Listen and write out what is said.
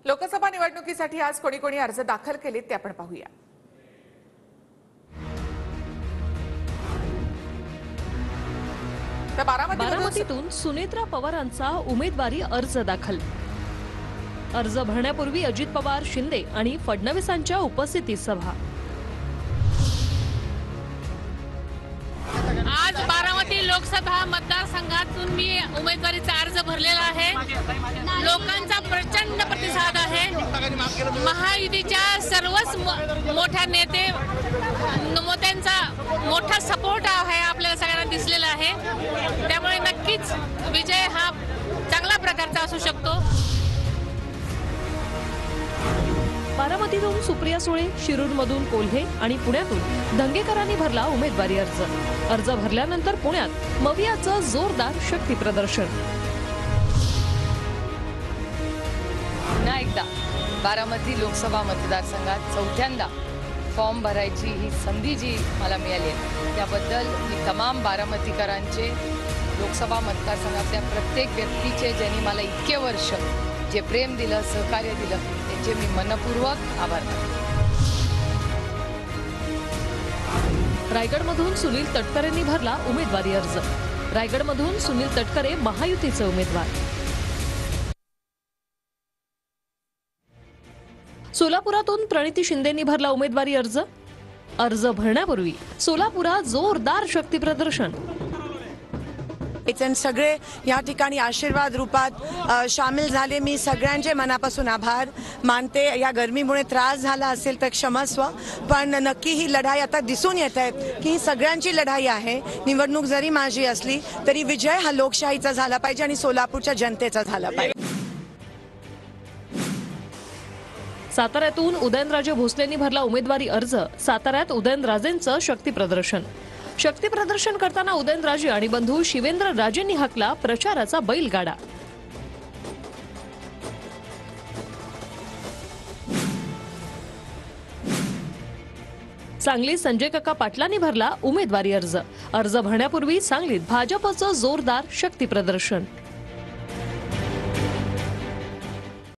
लोकसभा निवडणुकीसाठी आज कोणी कोणी अर्ज दाखल केलेत ते आपण पाहूया। तर बारामतीतून सुनेत्रा पवारांचा उमेदवारी अर्ज दाखल। अर्ज भरण्यापूर्वी अजित पवार, शिंदे आणि फडणवीसांच्या उपस्थितीत सभा। आज बारामती लोकसभा मतदारसंघातून मी उमेदवारीचा अर्ज भरलेला आहे। लोकांचा प्रचंड प्रतिसाद आहे। महायुतीच्या सर्वच मोठ्या नेत्यांचा मोठा सपोर्ट आहे, आपल्याला सगळ्यांना दिसलेला आहे। त्यामुळे नक्कीच विजय हा चांगला प्रकारचा असू शकतो। बारामतीतून सुप्रिया सुळे, शिरूरमधून कोल्हे आणि पुण्यातून दंगेकरांनी भरला उमेदवारी अर्ज। अर्ज भरल्यानंतर पुण्यात मवियाचं जोरदार शक्ती प्रदर्शन। पुन्हा एकदा बारामती लोकसभा मतदारसंघात चौथ्यांदा फॉर्म भरायची ही संधी जी मला मिळाली आहे त्याबद्दल मी तमाम बारामतीकरांचे, लोकसभा मतदारसंघातल्या प्रत्येक व्यक्तीचे ज्यांनी मला इतके वर्ष जे प्रेम दिलं, सहकार्य दिलं, त्यांचे मी मनपूर्वक आभार मानते। रायगडमधून सुनील तटकरेंनी भरला उमेदवारी अर्ज। रायगडमधून सुनील तटकरे महायुतीचे उमेदवार। सोलापुरातून प्रणिती शिंदेंनी भरला उमेदवारी अर्ज। अर्ज भरण्यापूर्वी सोलापुरात जोरदार शक्ती प्रदर्शन। सगळे या ठिकाणी आशीर्वाद रूपात सामील झाले। मी सगळ्यांचे मनापासून आभार मानते। या गरमीमुळे त्रास झाला असेल तर क्षमस्व, पण नक्की ही लढाई आता दिसून येत आहे की ही सगळ्यांची लढाई आहे। निवडणूक जरी माझी असली तरी विजय हा लोकशाहीचा झाला पाहिजे आणि सोलापूरच्या जनतेचा झाला पाहिजे। साताऱ्यातून उदयनराजे भोसलेंनी भरला उमेदवारी अर्ज। साताऱ्यात उदयनराजेंचं शक्ती प्रदर्शन। शक्ती प्रदर्शन करताना उदयनराजे आणि बंधू शिवेंद्र राजेंनी हाकला प्रचाराचा बैलगाडा। सांगलीत संजय काका पाटलांनी भरला उमेदवारी अर्ज। अर्ज भरण्यापूर्वी सांगलीत भाजपचं जोरदार शक्ती प्रदर्शन।